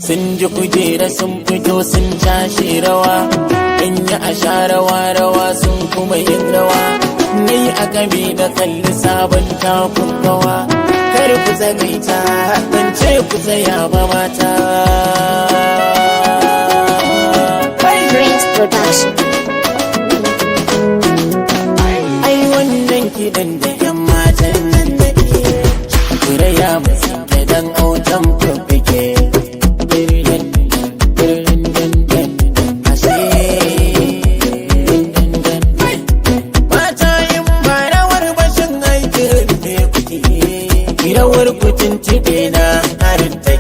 sun ji kujera sun fito sun tashi rawa, in yi a sha rawa sun kuma yin rawa, ni a game da kalli sabon takun gawa, kar ku tsagaita ban ce ku tsaya ba mata. Prince Production. Ai wannan kiɗan da 'yan matan nan da ke kuraya masu dan autan fuffuke. Rawar kucin tibe na harin ta